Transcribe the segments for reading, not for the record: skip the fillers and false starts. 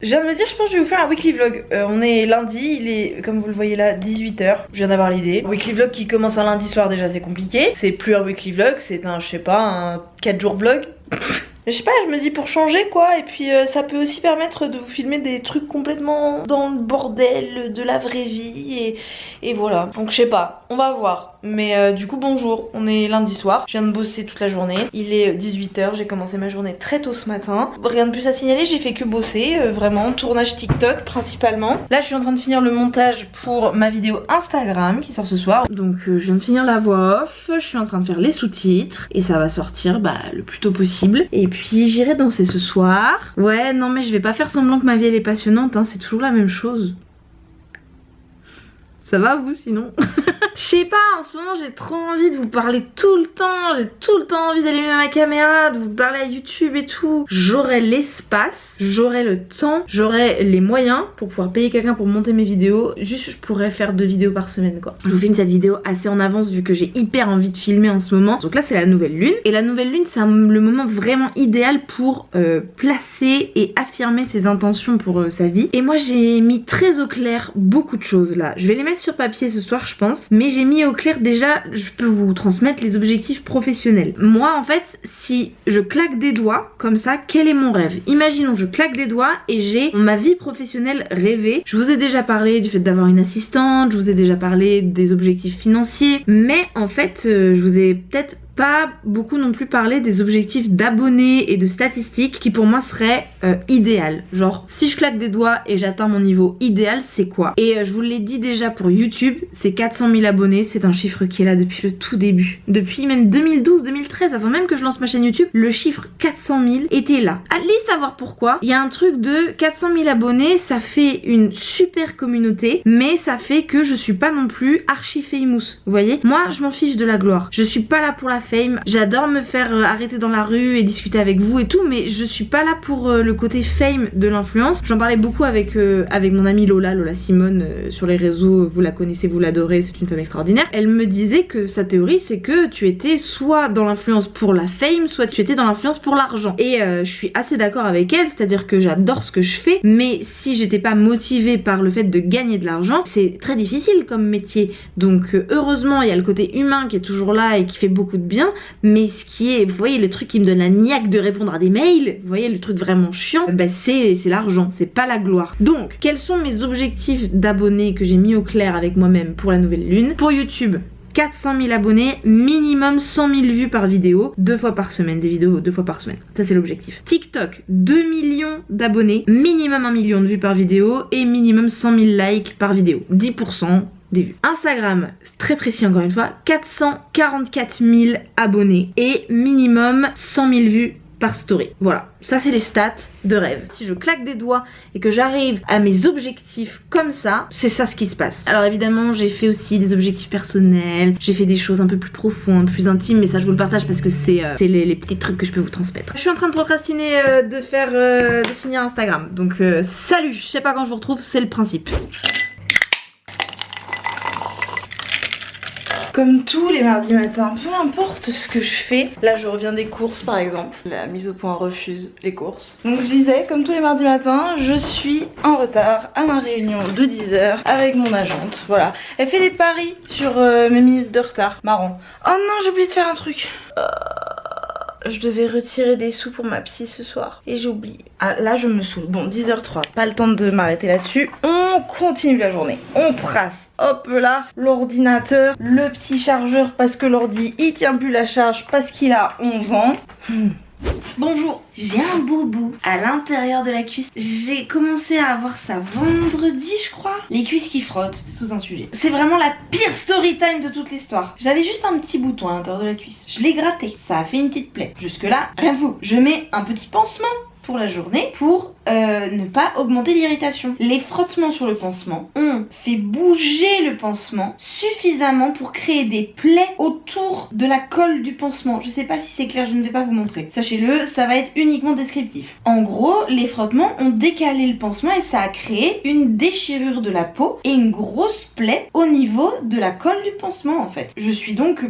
Je viens de me dire, je pense que je vais vous faire un weekly vlog. On est lundi, il est, comme vous le voyez là, 18h. Je viens d'avoir l'idée. Weekly vlog qui commence un lundi soir, déjà c'est compliqué. C'est plus un weekly vlog, c'est un, je sais pas, un 4 jours vlog. Mais je sais pas, je me dis pour changer quoi. Et puis ça peut aussi permettre de vous filmer des trucs complètement dans le bordel de la vraie vie. Et voilà. Donc je sais pas, on va voir. Mais du coup bonjour, on est lundi soir. Je viens de bosser toute la journée. Il est 18h, j'ai commencé ma journée très tôt ce matin. Rien de plus à signaler, j'ai fait que bosser. Vraiment, tournage TikTok principalement. Là je suis en train de finir le montage pour ma vidéo Instagram qui sort ce soir. Donc je viens de finir la voix off. Je suis en train de faire les sous-titres. Et ça va sortir le plus tôt possible. Et puis j'irai danser ce soir. Ouais non mais je vais pas faire semblant que ma vie elle est passionnante hein. C'est toujours la même chose. Ça va vous sinon? Je sais pas, en ce moment j'ai trop envie de vous parler tout le temps. J'ai tout le temps envie d'allumer ma caméra, de vous parler à YouTube et tout. J'aurai l'espace, j'aurai le temps, j'aurai les moyens pour pouvoir payer quelqu'un pour monter mes vidéos. Juste je pourrais faire 2 vidéos par semaine quoi. Je vous filme cette vidéo assez en avance vu que j'ai hyper envie de filmer en ce moment. Donc là c'est la nouvelle lune. Et la nouvelle lune c'est le moment vraiment idéal pour placer et affirmer ses intentions pour sa vie. Et moi j'ai mis très au clair beaucoup de choses là. Je vais les mettre sur papier ce soir je pense. Mais j'ai mis au clair déjà, je peux vous transmettre les objectifs professionnels. Moi en fait, si je claque des doigts comme ça, quel est mon rêve? Imaginons je claque des doigts et j'ai ma vie professionnelle rêvée. Je vous ai déjà parlé du fait d'avoir une assistante, je vous ai déjà parlé des objectifs financiers, mais en fait je vous ai peut-être pas beaucoup non plus parlé des objectifs d'abonnés et de statistiques qui pour moi seraient idéal. Genre si je claque des doigts et j'atteins mon niveau idéal c'est quoi? Et je vous l'ai dit déjà pour YouTube, c'est 400 000 abonnés, c'est un chiffre qui est là depuis le tout début. Depuis même 2012-2013, avant même que je lance ma chaîne YouTube, le chiffre 400 000 était là. Allez savoir pourquoi. Il y a un truc de 400 000 abonnés, ça fait une super communauté, mais ça fait que je suis pas non plus archi famous. Vous voyez? Moi je m'en fiche de la gloire. Je suis pas là pour la fame. J'adore me faire arrêter dans la rue et discuter avec vous et tout, mais je suis pas là pour le côté fame de l'influence. J'en parlais beaucoup avec mon amie Lola Simone sur les réseaux, vous la connaissez, vous l'adorez, c'est une femme extraordinaire. Elle me disait que sa théorie c'est que tu étais soit dans l'influence pour la fame, soit tu étais dans l'influence pour l'argent. Et je suis assez d'accord avec elle, c'est-à-dire que j'adore ce que je fais, mais si j'étais pas motivée par le fait de gagner de l'argent, c'est très difficile comme métier. Donc heureusement il y a le côté humain qui est toujours là et qui fait beaucoup de bien. Mais ce qui est, vous voyez le truc qui me donne la niaque de répondre à des mails, vous voyez le truc vraiment chiant, c'est l'argent, c'est pas la gloire. Donc quels sont mes objectifs d'abonnés que j'ai mis au clair avec moi-même pour la nouvelle lune? Pour YouTube, 400 000 abonnés, minimum 100 000 vues par vidéo, 2 fois par semaine, des vidéos 2 fois par semaine. Ça c'est l'objectif. TikTok, 2 millions d'abonnés, minimum 1 million de vues par vidéo et minimum 100 000 likes par vidéo. 10% des vues. Instagram, c'est très précis encore une fois, 444 000 abonnés et minimum 100 000 vues par story. Voilà, ça c'est les stats de rêve. Si je claque des doigts et que j'arrive à mes objectifs comme ça, c'est ça ce qui se passe. Alors évidemment j'ai fait aussi des objectifs personnels, j'ai fait des choses un peu plus profondes, plus intimes, mais ça je vous le partage parce que c'est les petits trucs que je peux vous transmettre. Je suis en train de procrastiner de finir Instagram, donc salut, je sais pas quand je vous retrouve, c'est le principe. Comme tous les mardis matins, peu importe ce que je fais, là je reviens des courses par exemple, la mise au point refuse les courses. Donc je disais, comme tous les mardis matins, je suis en retard à ma réunion de 10h avec mon agente, voilà. Elle fait des paris sur mes minutes de retard, marrant. Oh non, j'ai oublié de faire un truc. Je devais retirer des sous pour ma psy ce soir et j'ai oublié. Ah là je me saoule. Bon 10h03, pas le temps de m'arrêter là-dessus. On continue la journée, on trace. Hop là, l'ordinateur, le petit chargeur parce que l'ordi il tient plus la charge parce qu'il a 11 ans. Bonjour, j'ai un boubou à l'intérieur de la cuisse. J'ai commencé à avoir ça vendredi je crois. Les cuisses qui frottent, c'est tout un sujet. C'est vraiment la pire story time de toute l'histoire. J'avais juste un petit bouton à l'intérieur de la cuisse. Je l'ai gratté, ça a fait une petite plaie. Jusque là, rien de fou. Je mets un petit pansement pour la journée pour ne pas augmenter l'irritation. Les frottements sur le pansement ont fait bouger le pansement suffisamment pour créer des plaies autour de la colle du pansement. Je sais pas si c'est clair, je ne vais pas vous montrer. Sachez-le, ça va être uniquement descriptif. En gros, les frottements ont décalé le pansement et ça a créé une déchirure de la peau et une grosse plaie au niveau de la colle du pansement en fait. Je suis donc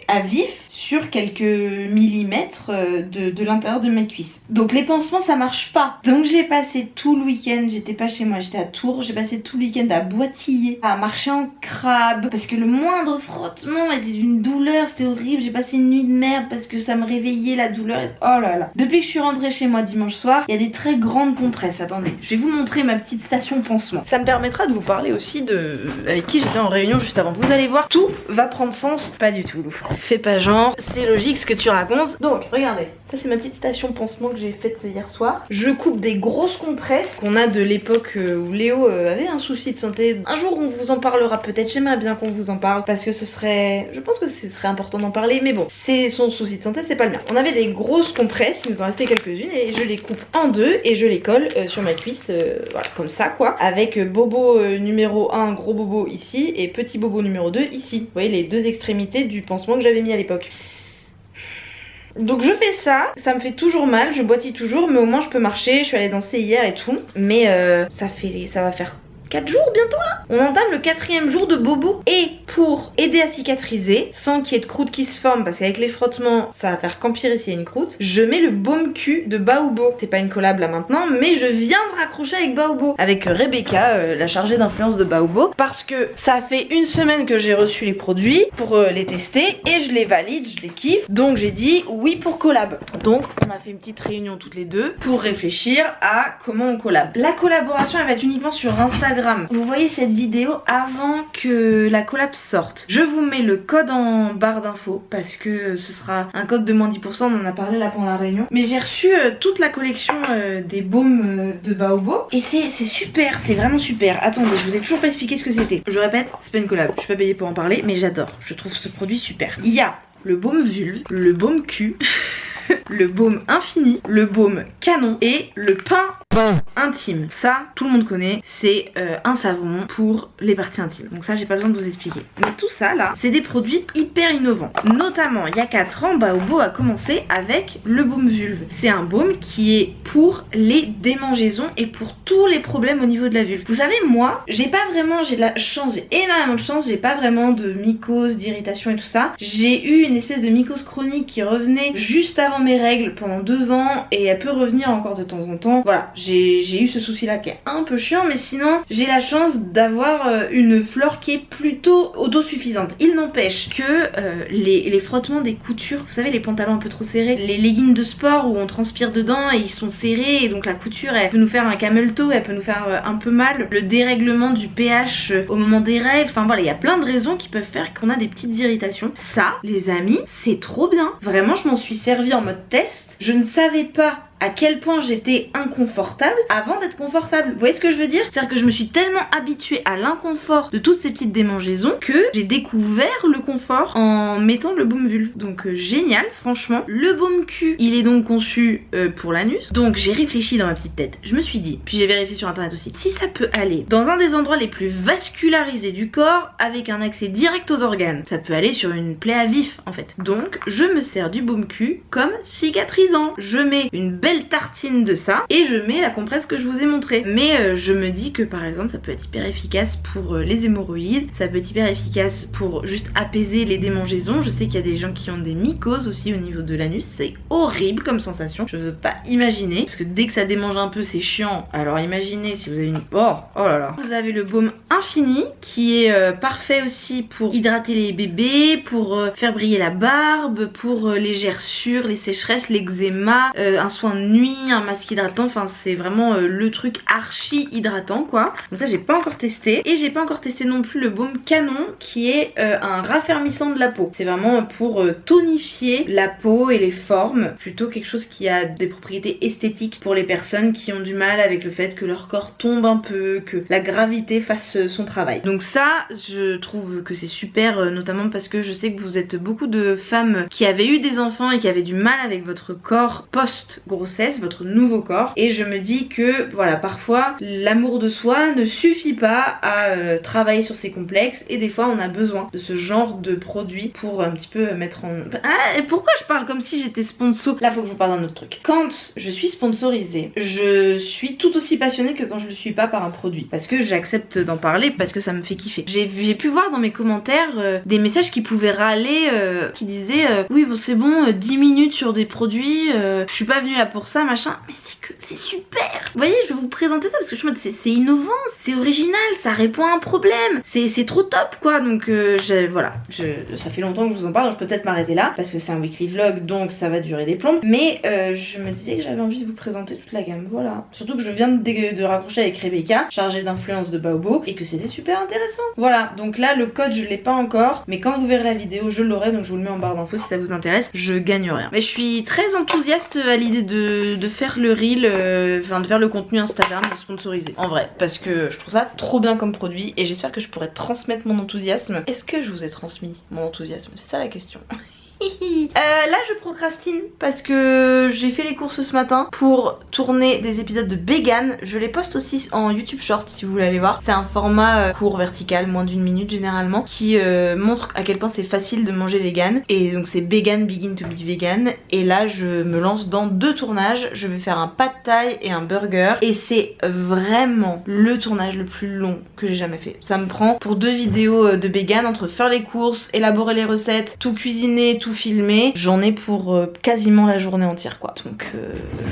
à vif sur quelques millimètres de l'intérieur de mes cuisses. Donc les pansements ça marche pas. Donc j'ai passé tout le week-end, j'étais pas chez moi, j'étais à Tours, j'ai passé tout le week-end à boitiller, à marcher en crabe, parce que le moindre frottement était d'une douleur, c'était horrible. J'ai passé une nuit de merde parce que ça me réveillait la douleur. Oh là là. Depuis que je suis rentrée chez moi dimanche soir, il y a des très grandes compresses. Attendez, je vais vous montrer ma petite station pansement. Ça me permettra de vous parler aussi de avec qui j'étais en réunion juste avant. Vous allez voir, tout va prendre sens. Pas du tout, Lou. Fais pas genre, c'est logique ce que tu racontes. Donc, regardez, ça c'est ma petite station pansement que j'ai faite hier soir. Je coupe des grosses compresses qu'on a de l'époque où Léo avait un souci de santé. Un jour on vous en parlera peut-être, j'aimerais bien qu'on vous en parle parce que ce serait... Je pense que ce serait important d'en parler, mais bon, c'est son souci de santé, c'est pas le mien. On avait des grosses compresses, il nous en restait quelques-unes et je les coupe en deux et je les colle sur ma cuisse, voilà, comme ça quoi. Avec bobo numéro 1, gros bobo ici et petit bobo numéro 2 ici. Vous voyez les deux extrémités du pansement que j'avais mis à l'époque. Donc je fais ça, ça me fait toujours mal, je boitille toujours, mais au moins je peux marcher, je suis allée danser hier et tout. Mais ça va faire 4 jours bientôt là. On entame le 4e jour de bobo. Et pour aider à cicatriser, sans qu'il y ait de croûte qui se forme, parce qu'avec les frottements, ça va faire qu'empirer s'il y a une croûte, je mets le baume cul de Baobo. C'est pas une collab là maintenant, mais je viens de raccrocher avec Baobo. Avec Rebecca, la chargée d'influence de Baobo. Parce que ça fait une semaine que j'ai reçu les produits pour les tester et je les valide, je les kiffe. Donc j'ai dit oui pour collab. Donc on a fait une petite réunion toutes les deux pour réfléchir à comment on collab. La collaboration elle va être uniquement sur Instagram. Vous voyez cette vidéo avant que la collab sorte. Je vous mets le code en barre d'infos parce que ce sera un code de moins 10%, on en a parlé là pendant la réunion. Mais j'ai reçu toute la collection des baumes de Baobo et c'est super, c'est vraiment super. Attendez, je vous ai toujours pas expliqué ce que c'était. Je répète, c'est pas une collab, je suis pas payée pour en parler, mais j'adore. Je trouve ce produit super. Il y a le baume vulve, le baume cul, le baume infini, le baume canon et le pain intime. Ça, tout le monde connaît, c'est un savon pour les parties intimes. Donc ça, j'ai pas besoin de vous expliquer. Mais tout ça là, c'est des produits hyper innovants. Notamment, il y a 4 ans, Baobo a commencé avec le baume vulve. C'est un baume qui est pour les démangeaisons et pour tous les problèmes au niveau de la vulve. Vous savez, moi, j'ai pas vraiment, j'ai de la chance, j'ai énormément de chance, j'ai pas vraiment de mycose, d'irritation et tout ça. J'ai eu une espèce de mycose chronique qui revenait juste avant mes règles pendant 2 ans et elle peut revenir encore de temps en temps. Voilà, j'ai eu ce souci là qui est un peu chiant, mais sinon j'ai la chance d'avoir une flore qui est plutôt autosuffisante. Il n'empêche que les frottements des coutures, vous savez les pantalons un peu trop serrés, les leggings de sport où on transpire dedans et ils sont serrés et donc la couture elle peut nous faire un camel toe, elle peut nous faire un peu mal, le dérèglement du pH au moment des règles, enfin voilà, il y a plein de raisons qui peuvent faire qu'on a des petites irritations. Ça les amis, c'est trop bien, vraiment je m'en suis servi en mode test, je ne savais pas à quel point j'étais inconfortable avant d'être confortable. Vous voyez ce que je veux dire? C'est-à-dire que je me suis tellement habituée à l'inconfort de toutes ces petites démangeaisons que j'ai découvert le confort en mettant le baume vulve. Donc génial, franchement. Le baume cul, il est donc conçu pour l'anus. Donc j'ai réfléchi dans ma petite tête. Je me suis dit, puis j'ai vérifié sur internet aussi, si ça peut aller dans un des endroits les plus vascularisés du corps avec un accès direct aux organes, ça peut aller sur une plaie à vif en fait. Donc je me sers du baume cul comme cicatrisant. Je mets une belle tartine de ça et je mets la compresse que je vous ai montrée. Mais je me dis que par exemple ça peut être hyper efficace pour les hémorroïdes, ça peut être hyper efficace pour juste apaiser les démangeaisons. Je sais qu'il y a des gens qui ont des mycoses aussi au niveau de l'anus, c'est horrible comme sensation, je veux pas imaginer parce que dès que ça démange un peu c'est chiant. Alors imaginez si vous avez une... oh là là. Vous avez le baume infini qui est parfait aussi pour hydrater les bébés, pour faire briller la barbe, pour les gerçures, les sécheresses, l'eczéma, un soin de nuit, un masque hydratant, enfin c'est vraiment le truc archi hydratant quoi. Donc ça j'ai pas encore testé et j'ai pas encore testé non plus le baume canon qui est un raffermissant de la peau. C'est vraiment pour tonifier la peau et les formes, plutôt quelque chose qui a des propriétés esthétiques pour les personnes qui ont du mal avec le fait que leur corps tombe un peu, que la gravité fasse son travail. Donc ça je trouve que c'est super, notamment parce que je sais que vous êtes beaucoup de femmes qui avaient eu des enfants et qui avaient du mal avec votre corps post-grossesse, votre nouveau corps, et je me dis que voilà, parfois l'amour de soi ne suffit pas à travailler sur ses complexes et des fois on a besoin de ce genre de produit pour un petit peu mettre en... Ah, et pourquoi je parle comme si j'étais sponsor? Là faut que je vous parle d'un autre truc. Quand je suis sponsorisée, je suis tout aussi passionnée que quand je le suis pas par un produit, parce que j'accepte d'en parler, parce que ça me fait kiffer. J'ai pu voir dans mes commentaires des messages qui pouvaient râler, qui disaient oui bon c'est bon, 10 minutes sur des produits, je suis pas venue là pour ça, machin. Mais c'est super. Vous voyez, je vais vous présenter ça parce que je me dis c'est innovant, c'est original, ça répond à un problème. C'est trop top quoi. Donc voilà, ça fait longtemps que je vous en parle, donc je peux peut-être m'arrêter là parce que c'est un weekly vlog donc ça va durer des plombs. Mais je me disais que j'avais envie de vous présenter toute la gamme, voilà. Surtout que je viens de raccrocher avec Rebecca, chargée d'influence de Baobo, et que c'était super intéressant. Voilà, donc là le code je l'ai pas encore, mais quand vous verrez la vidéo je l'aurai, donc je vous le mets en barre d'infos si ça vous intéresse. Je gagne rien. Mais je suis très enthousiaste à l'idée de faire le reel, enfin de faire le contenu Instagram sponsorisé, en vrai, parce que je trouve ça trop bien comme produit et j'espère que je pourrai transmettre mon enthousiasme. Est-ce que je vous ai transmis mon enthousiasme? C'est ça la question. Là je procrastine parce que j'ai fait les courses ce matin pour tourner des épisodes de Vegan. Je les poste aussi en YouTube Short si vous voulez aller voir. C'est un format court vertical, moins d'1 minute généralement, qui montre à quel point c'est facile de manger vegan. Et donc c'est Vegan Begin to be Vegan. Et là je me lance dans 2 tournages. Je vais faire un pad thai et un burger. Et c'est vraiment le tournage le plus long que j'ai jamais fait. Ça me prend pour 2 vidéos de vegan, entre faire les courses, élaborer les recettes, tout cuisiner, tout filmer, j'en ai pour quasiment la journée entière quoi. Donc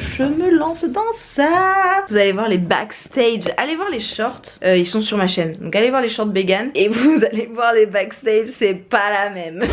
je me lance dans ça. Vous allez voir les backstage, allez voir les shorts, ils sont sur ma chaîne. Donc allez voir les shorts vegan et vous allez voir les backstage, c'est pas la même.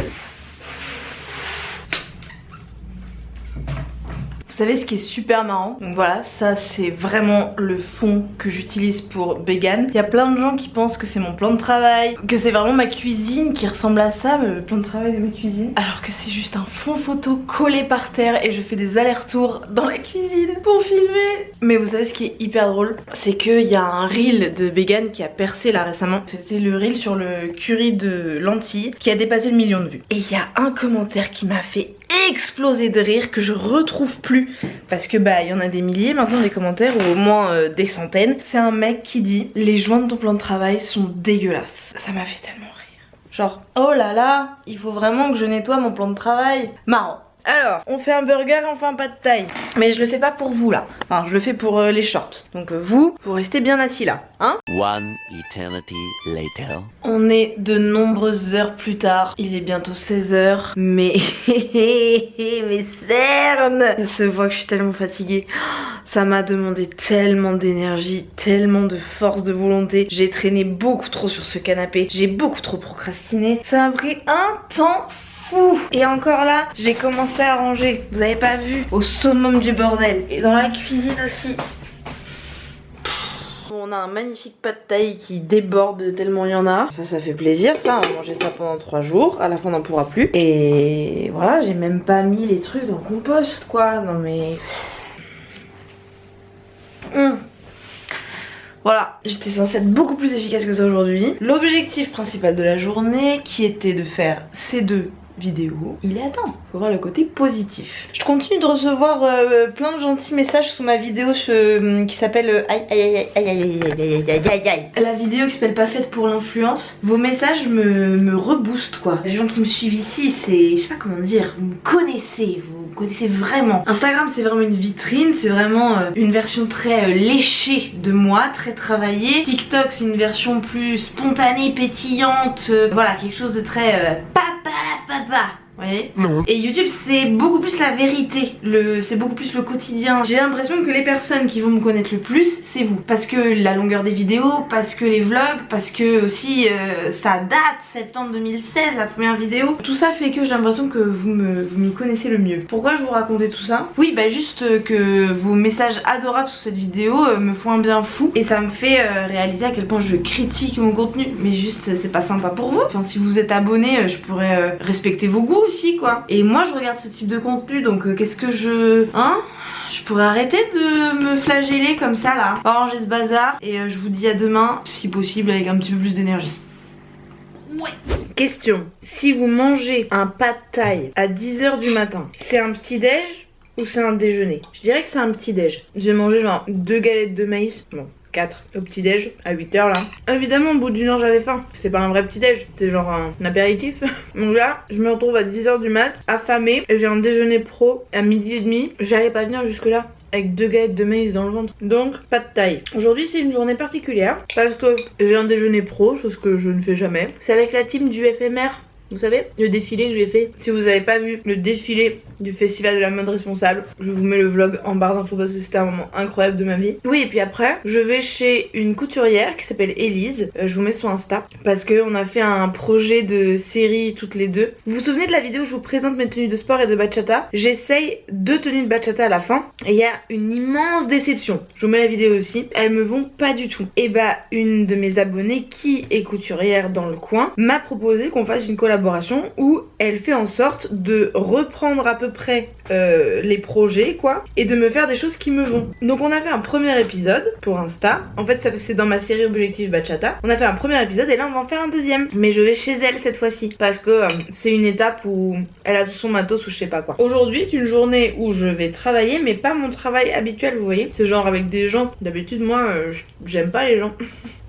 Vous savez ce qui est super marrant? Donc voilà, ça c'est vraiment le fond que j'utilise pour vegan. Il y a plein de gens qui pensent que c'est mon plan de travail, que c'est vraiment ma cuisine qui ressemble à ça, le plan de travail de ma cuisine, alors que c'est juste un fond photo collé par terre et je fais des allers-retours dans la cuisine pour filmer. Mais vous savez ce qui est hyper drôle? C'est qu'il y a un reel de vegan qui a percé là récemment. C'était le reel sur le curry de lentilles qui a dépassé le 1 million de vues. Et il y a un commentaire qui m'a fait exploser de rire que je retrouve plus parce que bah il y en a des milliers maintenant des commentaires ou au moins des centaines. C'est un mec qui dit les joints de ton plan de travail sont dégueulasses. Ça m'a fait tellement rire. Genre oh là là, il faut vraiment que je nettoie mon plan de travail. Marrant. Alors, on fait un burger et on fait un pad thai. Mais je le fais pas pour vous là. Enfin, je le fais pour les shorts. Donc vous restez bien assis là, hein? One eternity later. On est de nombreuses heures plus tard. Il est bientôt 16h. Mais mes cernes! Ça se voit que je suis tellement fatiguée. Ça m'a demandé tellement d'énergie, tellement de force de volonté. J'ai traîné beaucoup trop sur ce canapé. J'ai beaucoup trop procrastiné. Ça m'a pris un temps fou. Et encore là, j'ai commencé à ranger. Vous avez pas vu? Au summum du bordel. Et dans la cuisine aussi. On a un magnifique pad thai qui déborde tellement il y en a. Ça fait plaisir ça. On va manger ça pendant 3 jours. À la fin on n'en pourra plus. Et voilà, j'ai même pas mis les trucs dans le compost quoi. Non mais... Voilà, j'étais censée être beaucoup plus efficace que ça aujourd'hui. L'objectif principal de la journée qui était de faire ces 2 vidéo, il est atteint. Faut voir le côté positif. Je continue de recevoir plein de gentils messages sous ma vidéo qui s'appelle aïe aïe aïe aïe aïe aïe aïe aïe aïe aïe. La vidéo qui s'appelle pas faite pour l'influence. Vos messages me reboostent quoi. Les gens qui me suivent ici, c'est, je sais pas comment dire, vous me connaissez vraiment. Instagram c'est vraiment une vitrine, c'est vraiment une version très léchée de moi, très travaillée. TikTok c'est une version plus spontanée, pétillante, voilà, quelque chose de très papa. Vous voyez? Non. Et YouTube c'est beaucoup plus la vérité, c'est beaucoup plus le quotidien. J'ai l'impression que les personnes qui vont me connaître le plus, c'est vous. Parce que la longueur des vidéos, parce que les vlogs, parce que aussi ça date, septembre 2016, la première vidéo. Tout ça fait que j'ai l'impression que vous me connaissez le mieux. Pourquoi je vous racontais tout ça? Oui bah juste que vos messages adorables sous cette vidéo me font un bien fou. Et ça me fait réaliser à quel point je critique mon contenu. Mais juste c'est pas sympa pour vous. Enfin si vous êtes abonné, je pourrais respecter vos goûts aussi quoi. Et moi je regarde ce type de contenu donc qu'est-ce que je pourrais arrêter de me flageller comme ça là, arranger ce bazar et je vous dis à demain si possible avec un petit peu plus d'énergie. Ouais. Question, si vous mangez un pad thai à 10h du matin, c'est un petit déj ou c'est un déjeuner? Je dirais que c'est un petit déj. J'ai mangé genre 2 galettes de maïs, bon 4 au petit déj à 8h là. Évidemment au bout d'1 heure j'avais faim. C'est pas un vrai petit déj, c'était genre un apéritif. Donc là je me retrouve à 10h du mat, affamée, et j'ai un déjeuner pro à 12h30. J'allais pas venir jusque là avec 2 galettes de maïs dans le ventre. Donc pas de taille. Aujourd'hui c'est une journée particulière parce que j'ai un déjeuner pro, chose que je ne fais jamais. C'est avec la team du FMR Vous savez, le défilé que j'ai fait. Si vous avez pas vu le défilé du festival de la mode responsable, je vous mets le vlog en barre d'infos parce que c'était un moment incroyable de ma vie. Oui, et puis après, je vais chez une couturière qui s'appelle Elise. Je vous mets son Insta parce qu'on a fait un projet de série toutes les deux. Vous vous souvenez de la vidéo où je vous présente mes tenues de sport et de bachata? J'essaye 2 tenues de bachata à la fin et il y a une immense déception. Je vous mets la vidéo aussi. Elles me vont pas du tout. Et bah, une de mes abonnées qui est couturière dans le coin m'a proposé qu'on fasse une collaboration où elle fait en sorte de reprendre à peu près les projets quoi et de me faire des choses qui me vont. Donc on a fait un premier épisode pour Insta. En fait c'est dans ma série Objectif Bachata. On a fait un premier épisode et là on va en faire un deuxième. Mais je vais chez elle cette fois-ci parce que c'est une étape où elle a tout son matos ou je sais pas quoi. Aujourd'hui c'est une journée où je vais travailler mais pas mon travail habituel, vous voyez. C'est genre avec des gens. D'habitude moi j'aime pas les gens.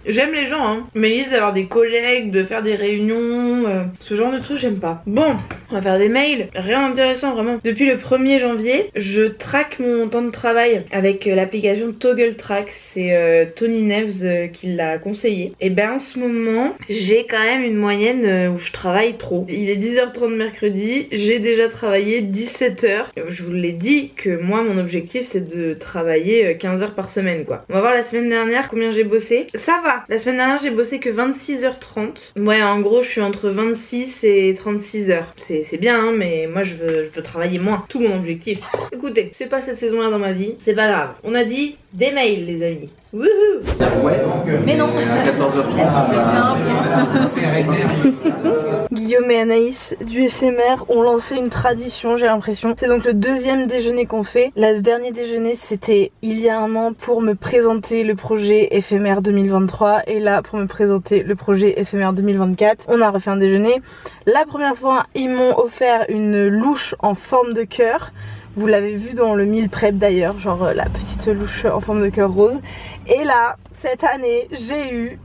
J'aime les gens hein, mais l'idée d'avoir des collègues, de faire des réunions, ce genre de trucs j'aime pas. Bon, on va faire des mails, rien d'intéressant vraiment. Depuis le 1er janvier, je traque mon temps de travail avec l'application Toggle Track, c'est Tony Neves qui l'a conseillé. Et ben en ce moment, j'ai quand même une moyenne où je travaille trop. Il est 10h30 mercredi, j'ai déjà travaillé 17h. Je vous l'ai dit que moi mon objectif c'est de travailler 15 heures par semaine quoi. On va voir la semaine dernière combien j'ai bossé. Ça va. La semaine dernière j'ai bossé que 26h30. Ouais en gros je suis entre 26 et 36 heures. C'est bien hein, mais moi je veux travailler moins. Tout mon objectif. Écoutez, c'est pas cette saison là dans ma vie, c'est pas grave. On a dit des mails les amis. Wouhou. Ouais, Mais non. à 14h30. Guillaume et Anaïs du éphémère ont lancé une tradition, j'ai l'impression. C'est donc le 2e déjeuner qu'on fait. Le dernier déjeuner, c'était il y a un an pour me présenter le projet éphémère 2023 et là pour me présenter le projet éphémère 2024. On a refait un déjeuner. La première fois, ils m'ont offert une louche en forme de cœur. Vous l'avez vu dans le meal prep d'ailleurs, genre la petite louche en forme de cœur rose. Et là, cette année, j'ai eu...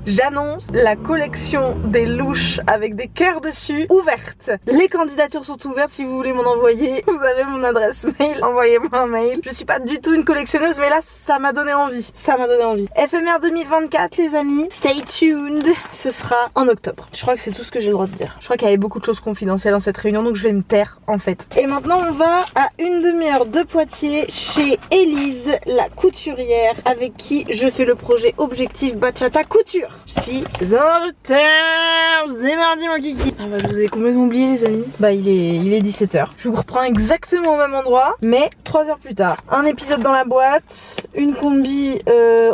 J'annonce la collection des louches avec des cœurs dessus ouverte. Les candidatures sont ouvertes si vous voulez m'en envoyer. Vous avez mon adresse mail, envoyez-moi un mail. Je suis pas du tout une collectionneuse mais là ça m'a donné envie. Ça m'a donné envie. Éphémère 2024 les amis, stay tuned. Ce sera en octobre. Je crois que c'est tout ce que j'ai le droit de dire. Je crois qu'il y avait beaucoup de choses confidentielles dans cette réunion donc je vais me taire en fait. Et maintenant on va à une demi-heure de Poitiers chez Elise, la couturière avec qui je fais le projet Objectif Bachata Couture. Je suis en retard. C'est mardi mon kiki. Ah bah je vous ai complètement oublié les amis. Bah il est 17h. Je vous reprends exactement au même endroit mais 3 heures plus tard. Un épisode dans la boîte, une combi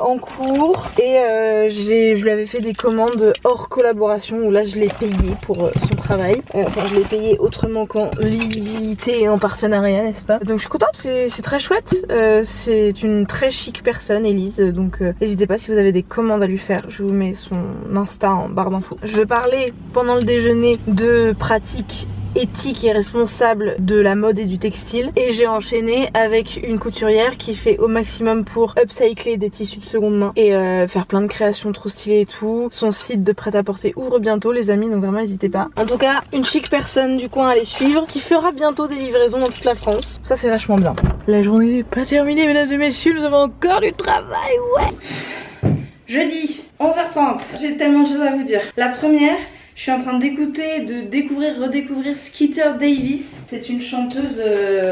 en cours et je lui avais fait des commandes hors collaboration où là je l'ai payé pour son travail. Enfin je l'ai payé autrement qu'en visibilité et en partenariat n'est-ce pas. Donc je suis contente, c'est très chouette. C'est une très chic personne Elise donc n'hésitez pas si vous avez des commandes à lui faire. Je vous mets son Insta en barre d'infos. Je parlais pendant le déjeuner de pratiques éthique et responsable de la mode et du textile et j'ai enchaîné avec une couturière qui fait au maximum pour upcycler des tissus de seconde main et faire plein de créations trop stylées et tout. Son site de prêt-à-porter ouvre bientôt les amis donc vraiment n'hésitez pas. En tout cas une chic personne du coin à les suivre qui fera bientôt des livraisons dans toute la France. Ça c'est vachement bien. La journée n'est pas terminée mesdames et messieurs, nous avons encore du travail, ouais. Jeudi 11h30, j'ai tellement de choses à vous dire. La première, je suis en train d'écouter, de découvrir, redécouvrir Skeeter Davis. C'est une chanteuse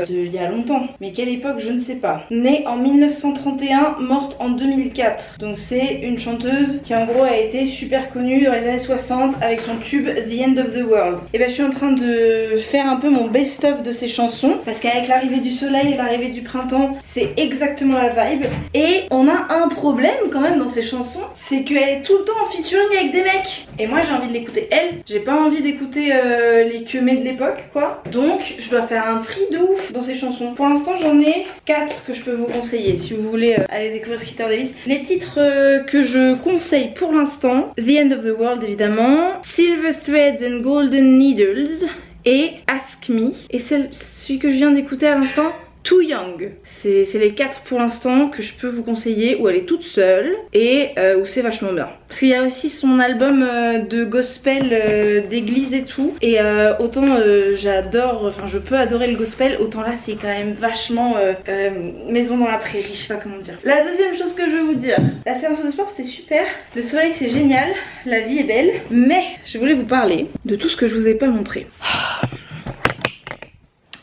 d'il y a longtemps, mais quelle époque je ne sais pas. Née en 1931, morte en 2004. Donc c'est une chanteuse qui en gros a été super connue dans les années 60 avec son tube The End of the World. Et ben je suis en train de faire un peu mon best-of de ses chansons parce qu'avec l'arrivée du soleil et l'arrivée du printemps, c'est exactement la vibe. Et on a un problème quand même dans ses chansons, c'est qu'elle est tout le temps en featuring avec des mecs. Et moi j'ai envie de l'écouter elle, j'ai pas envie d'écouter les queumés de l'époque quoi. Donc je dois faire un tri de ouf dans ces chansons. Pour l'instant j'en ai 4 que je peux vous conseiller si vous voulez aller découvrir Skeeter Davis. Les titres que je conseille pour l'instant, The End of the World évidemment, Silver Threads and Golden Needles et Ask Me. Et celui que je viens d'écouter à l'instant, Too Young. C'est les 4 pour l'instant que je peux vous conseiller, où elle est toute seule et où c'est vachement bien. Parce qu'il y a aussi son album de gospel d'église et tout. Et autant j'adore, enfin je peux adorer le gospel, autant là c'est quand même vachement maison dans la prairie, je sais pas comment dire. La deuxième chose que je veux vous dire, la séance de sport c'était super, le soleil c'est génial, la vie est belle, mais je voulais vous parler de tout ce que je vous ai pas montré.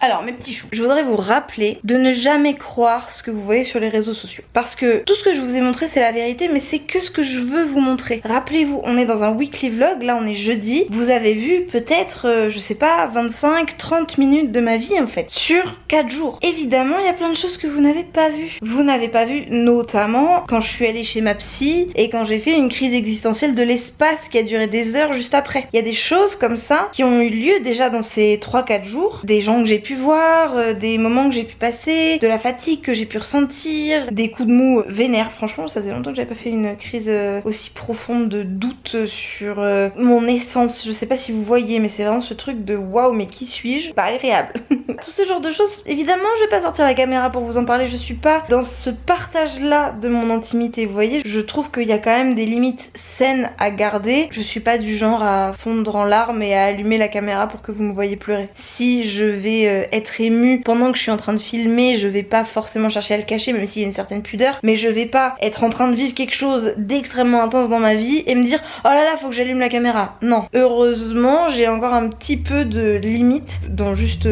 Alors mes petits choux, je voudrais vous rappeler de ne jamais croire ce que vous voyez sur les réseaux sociaux. Parce que tout ce que je vous ai montré c'est la vérité, mais c'est que ce que je veux vous montrer. Rappelez-vous, on est dans un weekly vlog, là on est jeudi. Vous avez vu peut-être, je sais pas, 25-30 minutes de ma vie en fait, sur 4 jours. Évidemment, il y a plein de choses que vous n'avez pas vues. Vous n'avez pas vu notamment quand je suis allée chez ma psy et quand j'ai fait une crise existentielle de l'espace qui a duré des heures juste après. Il y a des choses comme ça qui ont eu lieu déjà dans ces 3-4 jours, des gens que j'ai pu voir, des moments que j'ai pu passer, de la fatigue que j'ai pu ressentir, des coups de mou vénères. Franchement, ça faisait longtemps que j'avais pas fait une crise aussi profonde de doute sur mon essence. Je sais pas si vous voyez, mais c'est vraiment ce truc de waouh, mais qui suis-je? Pas agréable. Tout ce genre de choses, évidemment, je vais pas sortir la caméra pour vous en parler. Je suis pas dans ce partage-là de mon intimité. Vous voyez, je trouve qu'il y a quand même des limites saines à garder. Je suis pas du genre à fondre en larmes et à allumer la caméra pour que vous me voyez pleurer. Si je vais être émue pendant que je suis en train de filmer, je vais pas forcément chercher à le cacher, même s'il y a une certaine pudeur, mais je vais pas être en train de vivre quelque chose d'extrêmement intense dans ma vie et me dire oh là là, faut que j'allume la caméra. Non, heureusement j'ai encore un petit peu de limite dans juste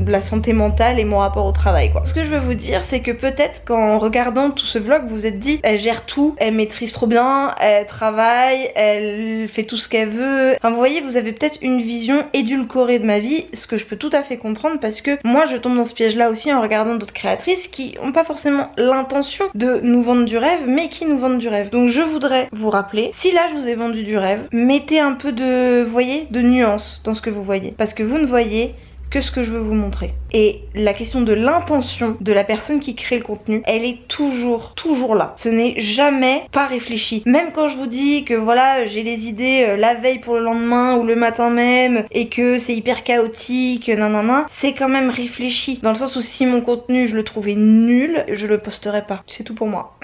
la santé mentale et mon rapport au travail quoi. Ce que je veux vous dire c'est que peut-être qu'en regardant tout ce vlog vous vous êtes dit elle gère tout, elle maîtrise trop bien, elle travaille, elle fait tout ce qu'elle veut. Enfin vous voyez, vous avez peut-être une vision édulcorée de ma vie, ce que je peux tout à fait comprendre parce que moi je tombe dans ce piège là aussi en regardant d'autres créatrices qui ont pas forcément l'intention de nous vendre du rêve mais qui nous vendent du rêve. Donc je voudrais vous rappeler, si là je vous ai vendu du rêve, mettez un peu de, vous voyez, de nuance dans ce que vous voyez parce que vous ne voyez que ce que je veux vous montrer. Et la question de l'intention de la personne qui crée le contenu, elle est toujours là. Ce n'est jamais pas réfléchi. Même quand je vous dis que voilà, j'ai les idées la veille pour le lendemain ou le matin même et que c'est hyper chaotique, nanana, c'est quand même réfléchi. Dans le sens où si mon contenu je le trouvais nul, je le posterais pas. C'est tout pour moi.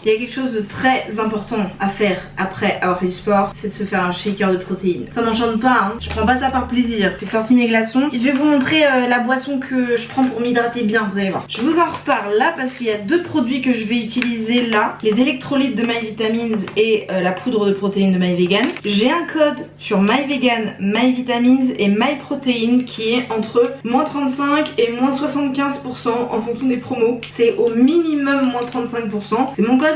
Il y a quelque chose de très important à faire après avoir fait du sport, c'est de se faire un shaker de protéines. Ça m'enchante pas, hein. Je prends pas ça par plaisir. J'ai sorti mes glaçons. Je vais vous montrer la boisson que je prends pour m'hydrater bien, vous allez voir. Je vous en reparle là parce qu'il y a 2 produits que je vais utiliser là. Les électrolytes de MyVitamins et la poudre de protéines de MyVegan. J'ai un code sur MyVegan, MyVitamins et MyProtein qui est entre -35 et -75% en fonction des promos. C'est au minimum -35%. C'est mon code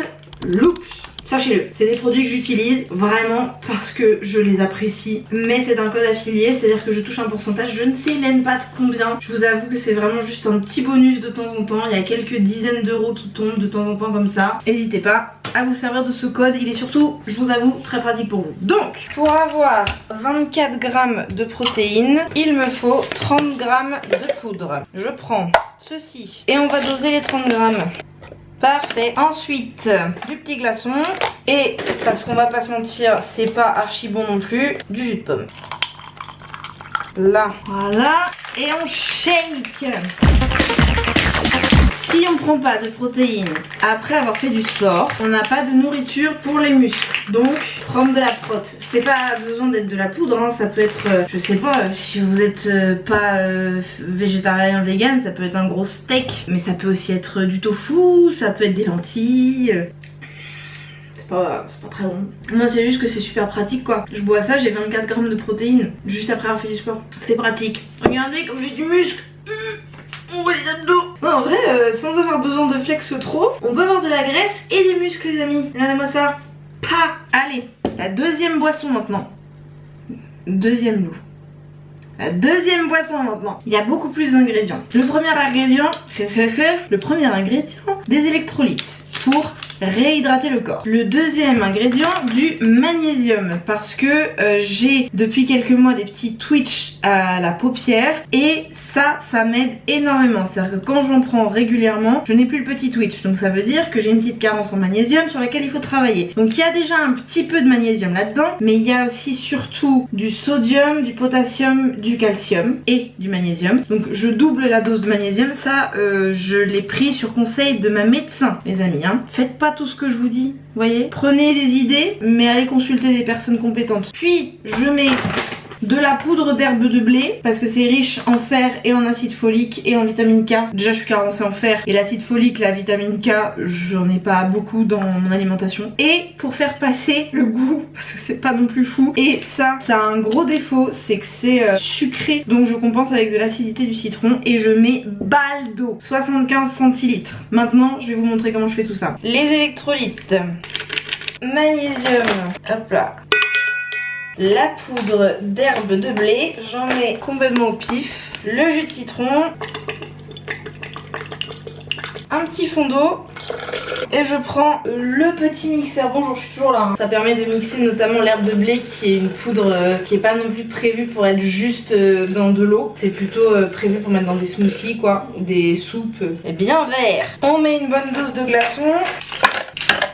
Loops. Sachez-le, c'est des produits que j'utilise vraiment parce que je les apprécie, mais c'est un code affilié, c'est-à-dire que je touche un pourcentage, je ne sais même pas de combien. Je vous avoue que c'est vraiment juste un petit bonus de temps en temps, il y a quelques dizaines d'euros qui tombent de temps en temps comme ça. N'hésitez pas à vous servir de ce code, il est surtout, je vous avoue, très pratique pour vous. Donc, pour avoir 24 grammes de protéines, il me faut 30 grammes de poudre. Je prends ceci et on va doser les 30 grammes. Parfait. Ensuite, du petit glaçon. Et, parce qu'on va pas se mentir, c'est pas archi bon non plus, du jus de pomme. Là. Voilà. Et on shake. Si on prend pas de protéines après avoir fait du sport, on n'a pas de nourriture pour les muscles. Donc, prendre de la prot. C'est pas besoin d'être de la poudre, hein. Ça peut être, je sais pas, si vous êtes pas végétarien, vegan, ça peut être un gros steak. Mais ça peut aussi être du tofu, ça peut être des lentilles. C'est pas très bon. Moi c'est juste que c'est super pratique quoi. Je bois ça, j'ai 24 grammes de protéines juste après avoir fait du sport. C'est pratique. Regardez comme j'ai du muscle. On voit les abdos. Non, en vrai, sans avoir besoin de flex trop, on peut avoir de la graisse et des muscles les amis. Regardez-moi ça. Pa. Allez, la deuxième boisson maintenant. Deuxième loup. La deuxième boisson maintenant. Il y a beaucoup plus d'ingrédients. Le premier ingrédient, des électrolytes pour réhydrater le corps. Le deuxième ingrédient, du magnésium, parce que j'ai depuis quelques mois des petits twitch à la paupière et ça m'aide énormément. C'est-à-dire que quand j'en prends régulièrement, je n'ai plus le petit twitch, donc ça veut dire que j'ai une petite carence en magnésium sur laquelle il faut travailler. Donc il y a déjà un petit peu de magnésium là-dedans, mais il y a aussi surtout du sodium, du potassium, du calcium et du magnésium. Donc je double la dose de magnésium, ça je l'ai pris sur conseil de ma médecin, les amis. Hein. Faites pas tout ce que je vous dis, voyez. Prenez des idées, mais allez consulter des personnes compétentes. Puis je mets de la poudre d'herbe de blé parce que c'est riche en fer et en acide folique et en vitamine K. Déjà je suis carencée en fer et l'acide folique, la vitamine K, j'en ai pas beaucoup dans mon alimentation. Et pour faire passer le goût, parce que c'est pas non plus fou, et ça a un gros défaut, c'est que c'est sucré, donc je compense avec de l'acidité du citron et je mets balle d'eau, 75 centilitres. Maintenant je vais vous montrer comment je fais tout ça. Les électrolytes, magnésium, hop là, la poudre d'herbe de blé, j'en mets complètement au pif, le jus de citron, un petit fond d'eau et je prends le petit mixeur. Bonjour, je suis toujours là. Ça permet de mixer notamment l'herbe de blé qui est une poudre qui est pas non plus prévue pour être juste dans de l'eau. C'est plutôt prévu pour mettre dans des smoothies quoi, ou des soupes bien verts. On met une bonne dose de glaçons.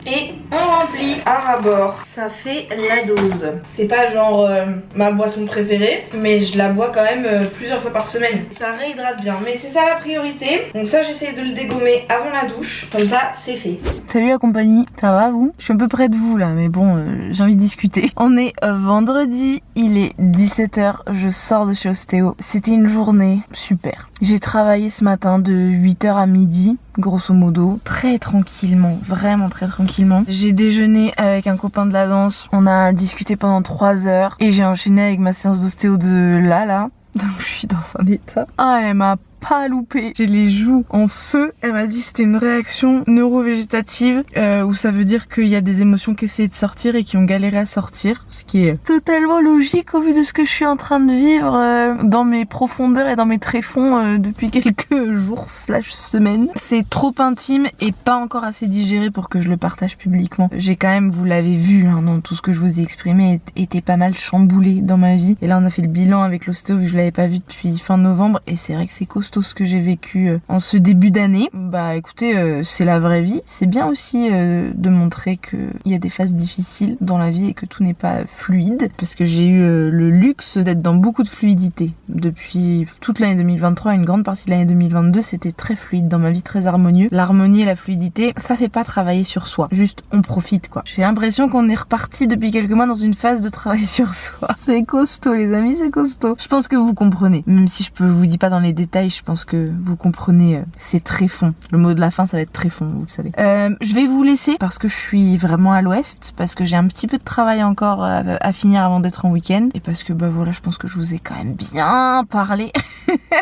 Et on remplit à ras-bord. Ça fait la dose. C'est pas genre ma boisson préférée, mais je la bois quand même plusieurs fois par semaine. Ça réhydrate bien, mais c'est ça la priorité. Donc ça j'essaie de le dégommer avant la douche. Comme ça c'est fait. Salut la compagnie, ça va vous? Je suis un peu près de vous là, mais bon, j'ai envie de discuter. On est vendredi, il est 17h, je sors de chez Ostéo. C'était une journée super. J'ai travaillé ce matin de 8h à midi. Grosso modo, très tranquillement, vraiment très tranquillement. J'ai déjeuné avec un copain de la danse, on a discuté pendant 3 heures et j'ai enchaîné avec ma séance d'ostéo de là. Donc je suis dans un état. Ah, elle m'a pas loupé. J'ai les joues en feu. Elle m'a dit que c'était une réaction neurovégétative où ça veut dire qu'il y a des émotions qui essaient de sortir et qui ont galéré à sortir. Ce qui est totalement logique au vu de ce que je suis en train de vivre dans mes profondeurs et dans mes tréfonds depuis quelques jours / semaines. C'est trop intime et pas encore assez digéré pour que je le partage publiquement. J'ai quand même, vous l'avez vu hein, dans tout ce que je vous ai exprimé, été pas mal chamboulée dans ma vie. Et là on a fait le bilan avec l'ostéo vu que je l'avais pas vu depuis fin novembre et c'est vrai que c'est costaud ce que j'ai vécu en ce début d'année. Bah écoutez, c'est la vraie vie. C'est bien aussi de montrer qu'il y a des phases difficiles dans la vie et que tout n'est pas fluide. Parce que j'ai eu le luxe d'être dans beaucoup de fluidité. Depuis toute l'année 2023 et une grande partie de l'année 2022, c'était très fluide dans ma vie, très harmonieux. L'harmonie et la fluidité, ça fait pas travailler sur soi. Juste, on profite quoi. J'ai l'impression qu'on est reparti depuis quelques mois dans une phase de travail sur soi. C'est costaud les amis, c'est costaud. Je pense que vous comprenez. Même si je vous dis pas dans les détails, je pense que vous comprenez, c'est tréfond. Le mot de la fin, ça va être tréfond, vous le savez. Je vais vous laisser parce que je suis vraiment à l'ouest, parce que j'ai un petit peu de travail encore à finir avant d'être en week-end, et parce que bah voilà, je pense que je vous ai quand même bien parlé.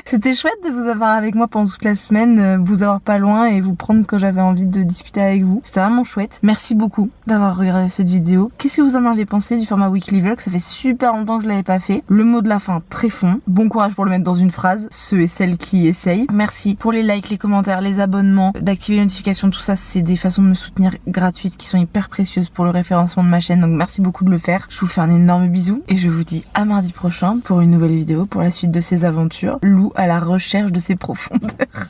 C'était chouette de vous avoir avec moi pendant toute la semaine, vous avoir pas loin et vous prendre quand j'avais envie de discuter avec vous. C'était vraiment chouette. Merci beaucoup d'avoir regardé cette vidéo. Qu'est-ce que vous en avez pensé du format weekly vlog? Ça fait super longtemps que je l'avais pas fait. Le mot de la fin, tréfond. Bon courage pour le mettre dans une phrase, ceux et celles qui essayent. Merci pour les likes, les commentaires, les abonnements, d'activer les notifications, tout ça c'est des façons de me soutenir gratuites qui sont hyper précieuses pour le référencement de ma chaîne, donc merci beaucoup de le faire. Je vous fais un énorme bisou et je vous dis à mardi prochain pour une nouvelle vidéo, pour la suite de ses aventures. Lou à la recherche de ses profondeurs.